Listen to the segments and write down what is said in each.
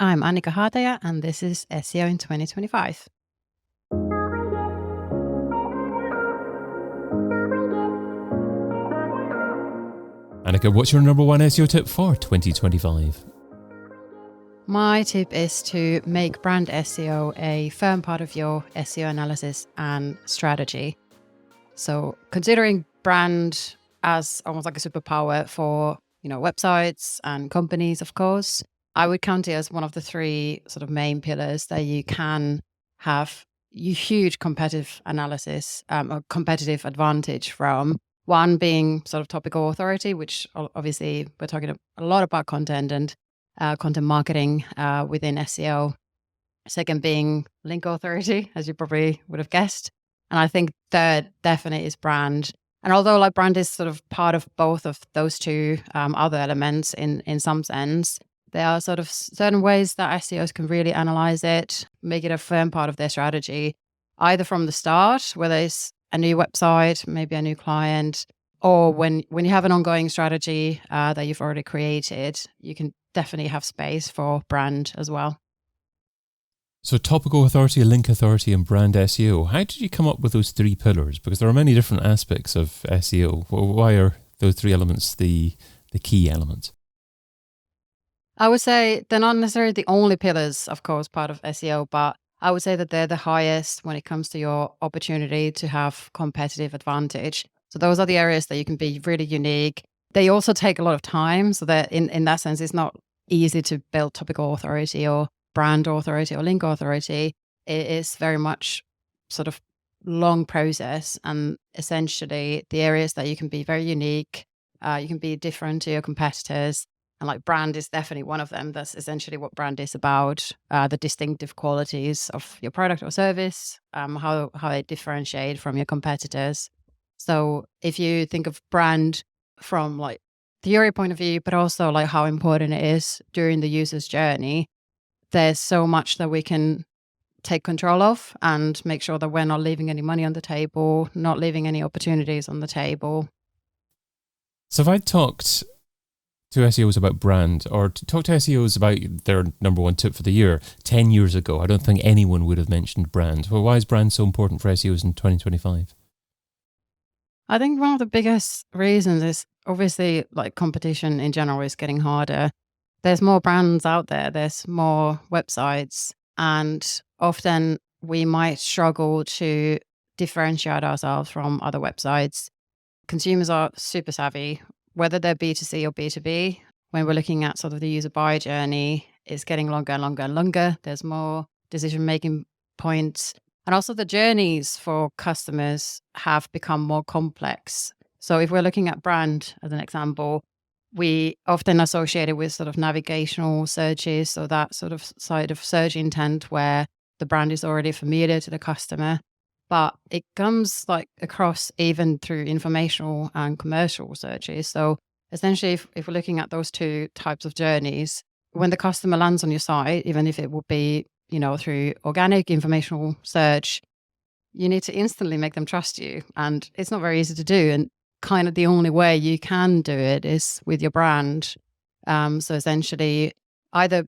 I'm Annika Haataja, and this is SEO in 2025. Annika, what's your number one SEO tip for 2025? My tip is to make brand SEO a firm part of your SEO analysis and strategy. So considering brand as almost like a superpower for, websites and companies, of course, I would count it as one of the three sort of main pillars that you can have huge competitive analysis, or competitive advantage from. One being sort of topical authority, which obviously we're talking a lot about content and content marketing within SEO. Second being link authority, as you probably would have guessed. And I think third definitely is brand. And although brand is sort of part of both of those two other elements in some sense, there are sort of certain ways that SEOs can really analyze it, make it a firm part of their strategy, either from the start, whether it's a new website, maybe a new client, or when you have an ongoing strategy that you've already created, you can definitely have space for brand as well. So topical authority, link authority, and brand SEO. How did you come up with those three pillars? Because there are many different aspects of SEO. Why are those three elements the key elements? I would say they're not necessarily the only pillars, of course, part of SEO, but I would say that they're the highest when it comes to your opportunity to have competitive advantage. So those are the areas that you can be really unique. They also take a lot of time. So that in that sense, it's not easy to build topical authority or brand authority or link authority. It is very much sort of long process, and essentially the areas that you can be very unique, you can be different to your competitors. And brand is definitely one of them. That's essentially what brand is about, the distinctive qualities of your product or service, how they differentiate from your competitors. So if you think of brand from theory point of view, but also how important it is during the user's journey, there's so much that we can take control of and make sure that we're not leaving any money on the table, not leaving any opportunities on the table. So if I talked to SEOs about brand, or talk to SEOs about their number one tip for the year 10 years ago, I don't think anyone would have mentioned brand. Well, why is brand so important for SEOs in 2025? I think one of the biggest reasons is obviously competition in general is getting harder. There's more brands out there, there's more websites, and often we might struggle to differentiate ourselves from other websites. Consumers are super savvy, whether they're B2C or B2B. When we're looking at sort of the user buy journey, it's getting longer and longer and longer. There's more decision-making points. And also the journeys for customers have become more complex. So if we're looking at brand as an example, we often associate it with sort of navigational searches, so that sort of side of search intent where the brand is already familiar to the customer. But it comes across even through informational and commercial searches. So essentially, if we're looking at those two types of journeys, when the customer lands on your site, even if it will be, through organic informational search, you need to instantly make them trust you. And it's not very easy to do. And kind of the only way you can do it is with your brand. So essentially, either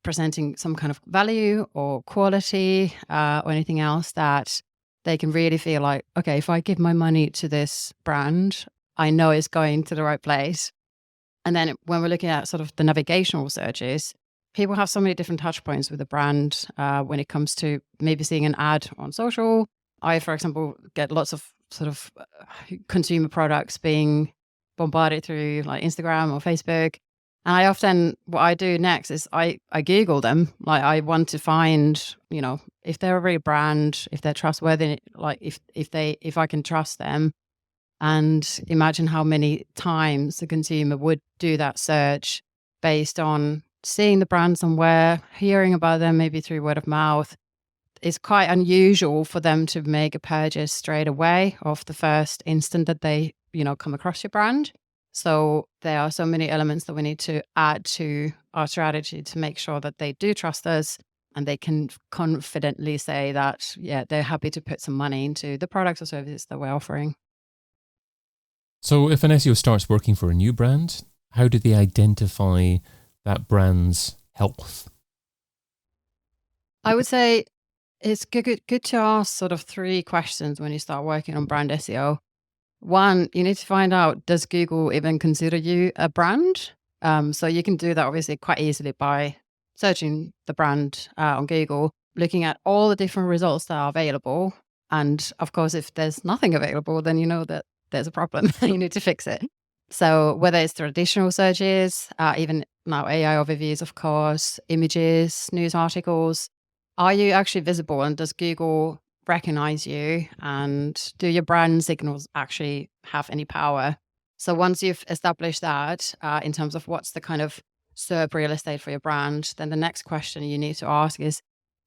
presenting some kind of value or quality or anything else that they can really feel okay, if I give my money to this brand, I know it's going to the right place. And then when we're looking at sort of the navigational searches, people have so many different touch points with the brand when it comes to maybe seeing an ad on social. I, for example, get lots of sort of consumer products being bombarded through Instagram or Facebook. And I often, what I do next is I Google them. I want to find, if they're a real brand, if they're trustworthy, if I can trust them, and imagine how many times the consumer would do that search based on seeing the brand somewhere, hearing about them maybe through word of mouth. It's quite unusual for them to make a purchase straight away off the first instant that they, come across your brand. So there are so many elements that we need to add to our strategy to make sure that they do trust us and they can confidently say that, they're happy to put some money into the products or services that we're offering. So if an SEO starts working for a new brand, how do they identify that brand's health? I would say it's good to ask sort of 3 questions when you start working on brand SEO. One, you need to find out, does Google even consider you a brand? So you can do that obviously quite easily by searching the brand on Google, looking at all the different results that are available. And of course, if there's nothing available, then you know that there's a problem and you need to fix it. So whether it's traditional searches, even now AI overviews, of course, images, news articles, are you actually visible, and does Google recognize you, and do your brand signals actually have any power? So once you've established that in terms of what's the kind of SERP real estate for your brand, then the next question you need to ask is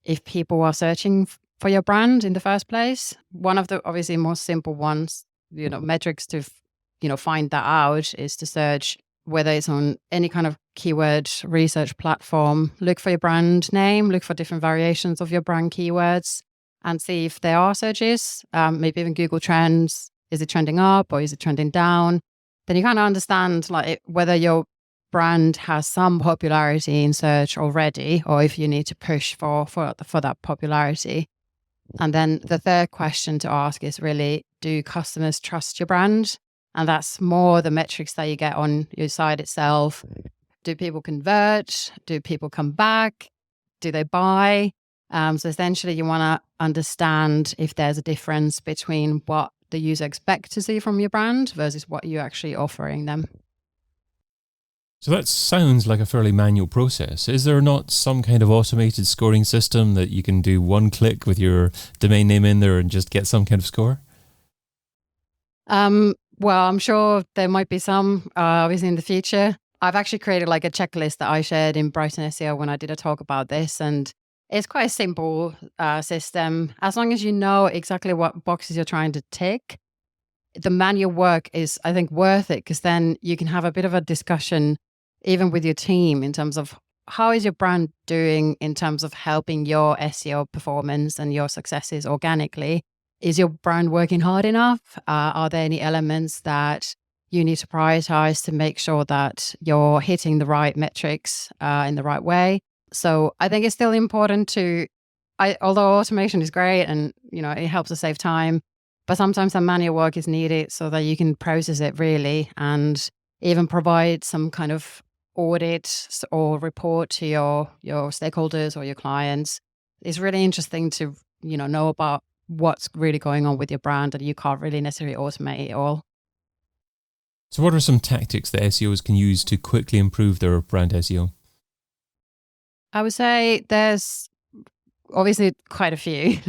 if people are searching for your brand in the first place. One of the obviously most simple ones, metrics to find that out is to search whether it's on any kind of keyword research platform. Look for your brand name, look for different variations of your brand keywords, and see if there are searches, maybe even Google Trends. Is it trending up or is it trending down? Then you kind of understand whether your brand has some popularity in search already, or if you need to push for that popularity. And then the third question to ask is really, do customers trust your brand? And that's more the metrics that you get on your site itself. Do people convert? Do people come back? Do they buy? So essentially, you want to understand if there's a difference between what the user expects to see from your brand versus what you're actually offering them. So that sounds like a fairly manual process. Is there not some kind of automated scoring system that you can do one click with your domain name in there and just get some kind of score? Well, I'm sure there might be some, obviously in the future. I've actually created like a checklist that I shared in Brighton SEO when I did a talk about this. And it's quite a simple system. As long as you know exactly what boxes you're trying to tick, the manual work is, I think, worth it, because then you can have a bit of a discussion even with your team in terms of how is your brand doing in terms of helping your SEO performance and your successes organically. Is your brand working hard enough? Are there any elements that you need to prioritize to make sure that you're hitting the right metrics in the right way? So I think it's still important although automation is great and it helps us save time, but sometimes some manual work is needed so that you can process it really and even provide some kind of audit or report to your stakeholders or your clients. It's really interesting to know about what's really going on with your brand, and you can't really necessarily automate it all. So what are some tactics that SEOs can use to quickly improve their brand SEO? I would say there's obviously quite a few,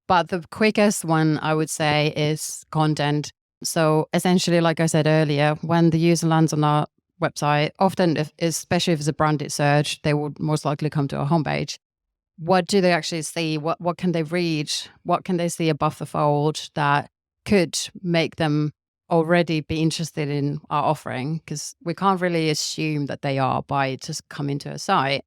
but the quickest one I would say is content. So essentially, like I said earlier, when the user lands on our website, often, especially if it's a branded search, they would most likely come to our homepage. What do they actually see? What can they read? What can they see above the fold that could make them already be interested in our offering? Because we can't really assume that they are by just coming to a site.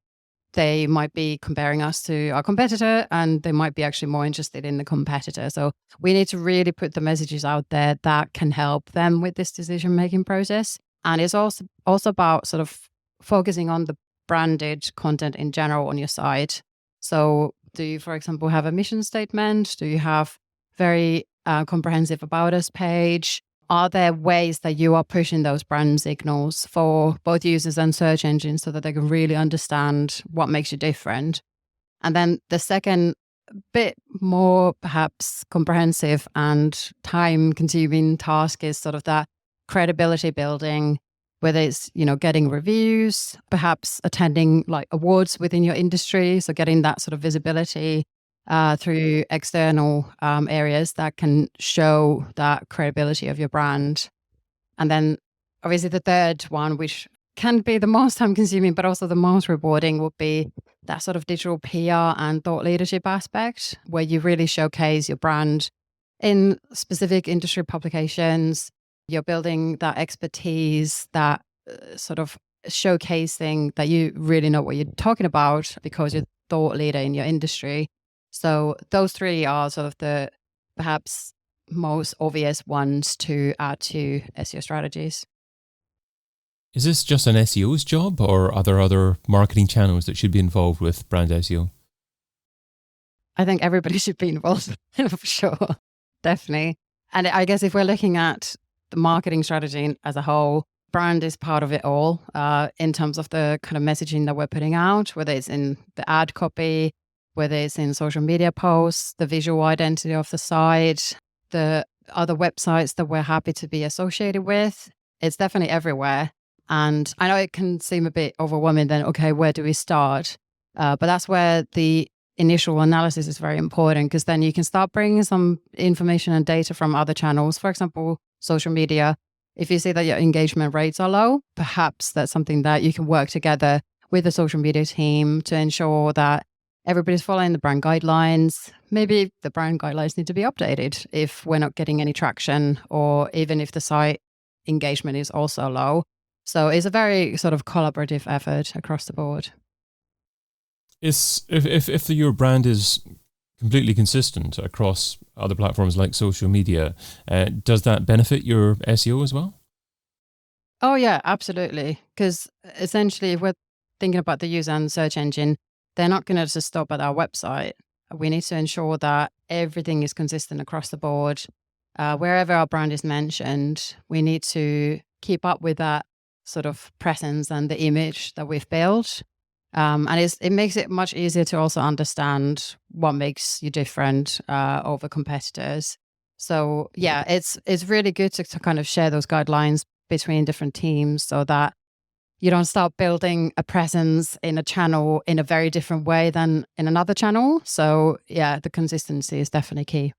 They might be comparing us to our competitor, and they might be actually more interested in the competitor. So we need to really put the messages out there that can help them with this decision-making process. And it's also about sort of focusing on the branded content in general on your site. So do you, for example, have a mission statement? Do you have very comprehensive about us page? Are there ways that you are pushing those brand signals for both users and search engines so that they can really understand what makes you different? And then the second bit more perhaps comprehensive and time-consuming task is sort of that credibility building, whether it's, getting reviews, perhaps attending like awards within your industry. So getting that sort of visibility through external areas that can show that credibility of your brand. And then obviously the third one, which can be the most time consuming, but also the most rewarding, would be that sort of digital PR and thought leadership aspect, where you really showcase your brand in specific industry publications. You're building that expertise, that sort of showcasing that you really know what you're talking about because you're a thought leader in your industry. So those three are sort of the perhaps most obvious ones to add to SEO strategies. Is this just an SEO's job, or are there other marketing channels that should be involved with brand SEO? I think everybody should be involved for sure. Definitely. And I guess if we're looking at the marketing strategy as a whole, brand is part of it all in terms of the kind of messaging that we're putting out, whether it's in the ad copy, whether it's in social media posts, the visual identity of the site, the other websites that we're happy to be associated with. It's definitely everywhere. And I know it can seem a bit overwhelming then, okay, where do we start? But that's where the initial analysis is very important, because then you can start bringing some information and data from other channels, for example, social media. If you see that your engagement rates are low, perhaps that's something that you can work together with the social media team to ensure that everybody's following the brand guidelines. Maybe the brand guidelines need to be updated if we're not getting any traction, or even if the site engagement is also low. So it's a very sort of collaborative effort across the board. If your brand is completely consistent across other platforms like social media, does that benefit your SEO as well? Oh yeah, absolutely. Because essentially, if we're thinking about the user and search engine, they're not going to just stop at our website. We need to ensure that everything is consistent across the board. Wherever our brand is mentioned, we need to keep up with that sort of presence and the image that we've built. And it makes it much easier to also understand what makes you different over competitors. So yeah, it's really good to kind of share those guidelines between different teams so that you don't start building a presence in a channel in a very different way than in another channel. So yeah, the consistency is definitely key.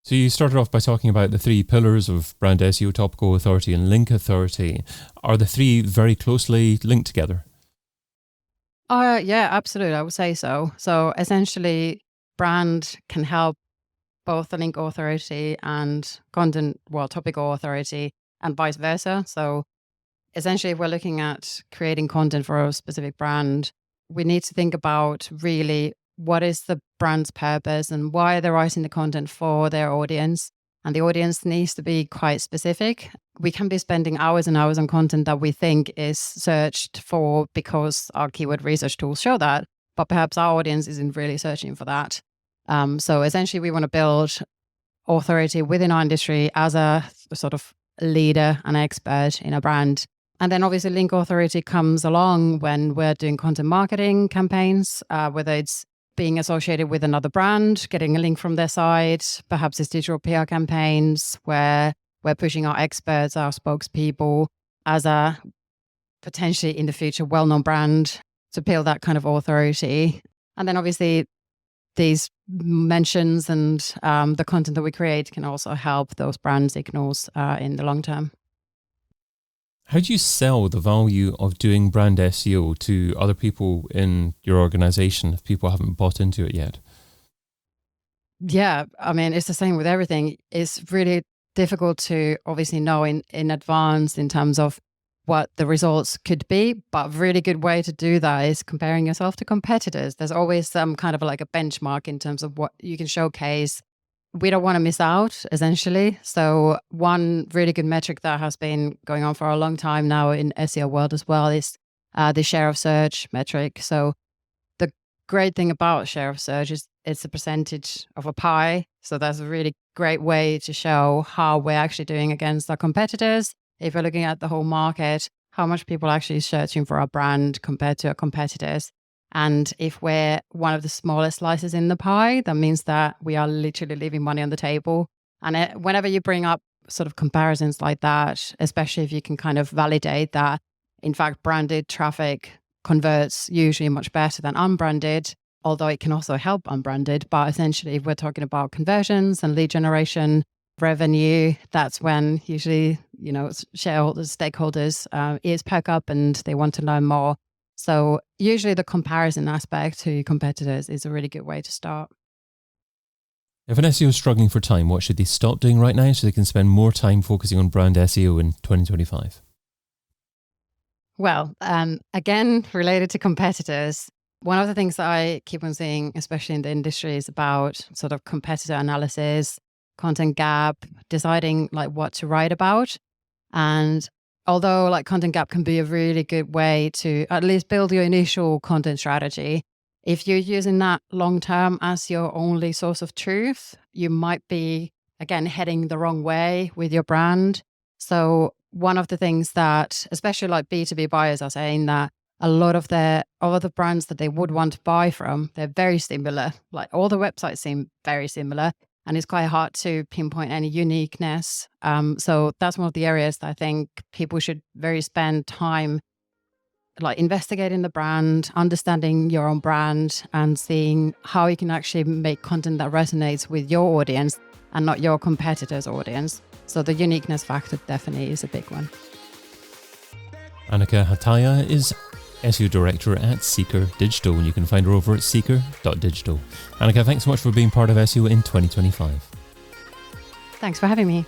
So you started off by talking about the three pillars of brand SEO, topical authority and link authority. Are the three very closely linked together? Yeah, absolutely. I would say so. So essentially, brand can help both the link authority and topical authority, and vice versa. So essentially, if we're looking at creating content for a specific brand, we need to think about really what is the brand's purpose and why they're writing the content for their audience. And the audience needs to be quite specific. We can be spending hours and hours on content that we think is searched for because our keyword research tools show that, but perhaps our audience isn't really searching for that. So essentially, we want to build authority within our industry as a sort of leader and expert in a brand. And then obviously link authority comes along when we're doing content marketing campaigns, whether it's being associated with another brand, getting a link from their site, perhaps it's digital PR campaigns where we're pushing our experts, our spokespeople as a potentially in the future well-known brand to build that kind of authority. And then obviously these mentions and the content that we create can also help those brand signals in the long term. How do you sell the value of doing brand SEO to other people in your organization if people haven't bought into it yet? Yeah, I mean, it's the same with everything. It's really difficult to obviously know in advance in terms of what the results could be, but a really good way to do that is comparing yourself to competitors. There's always some kind of like a benchmark in terms of what you can showcase. We don't want to miss out, essentially. So one really good metric that has been going on for a long time now in SEO world as well is the share of search metric. So the great thing about share of search is it's a percentage of a pie. So that's a really great way to show how we're actually doing against our competitors. If we're looking at the whole market, how much people are actually searching for our brand compared to our competitors. And if we're one of the smallest slices in the pie, that means that we are literally leaving money on the table. And whenever you bring up sort of comparisons like that, especially if you can kind of validate that, in fact, branded traffic converts usually much better than unbranded, although it can also help unbranded. But essentially, if we're talking about conversions and lead generation, revenue, that's when usually, shareholders, stakeholders, ears perk up and they want to learn more. So usually the comparison aspect to competitors is a really good way to start. If an SEO is struggling for time, what should they stop doing right now so they can spend more time focusing on brand SEO in 2025? Well, again, related to competitors, one of the things that I keep on seeing, especially in the industry, is about sort of competitor analysis, content gap, deciding like what to write about. And although like content gap can be a really good way to at least build your initial content strategy, If you're using that long term as your only source of truth, you might be, again, heading the wrong way with your brand. So one of the things that, especially like B2B buyers are saying, that a lot of the brands that they would want to buy from, they're very similar. Like all the websites seem very similar, and it's quite hard to pinpoint any uniqueness. So that's one of the areas that I think people should very spend time like investigating the brand, understanding your own brand, and seeing how you can actually make content that resonates with your audience and not your competitor's audience. So the uniqueness factor definitely is a big one. Annika Haataja is SEO Director at Seeker Digital, and you can find her over at seeker.digital. Annika, thanks so much for being part of SEO in 2025. Thanks for having me.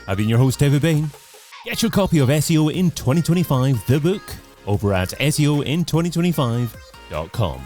I've been your host, David Bain. Get your copy of SEO in 2025, the book, over at SEOin2025.com.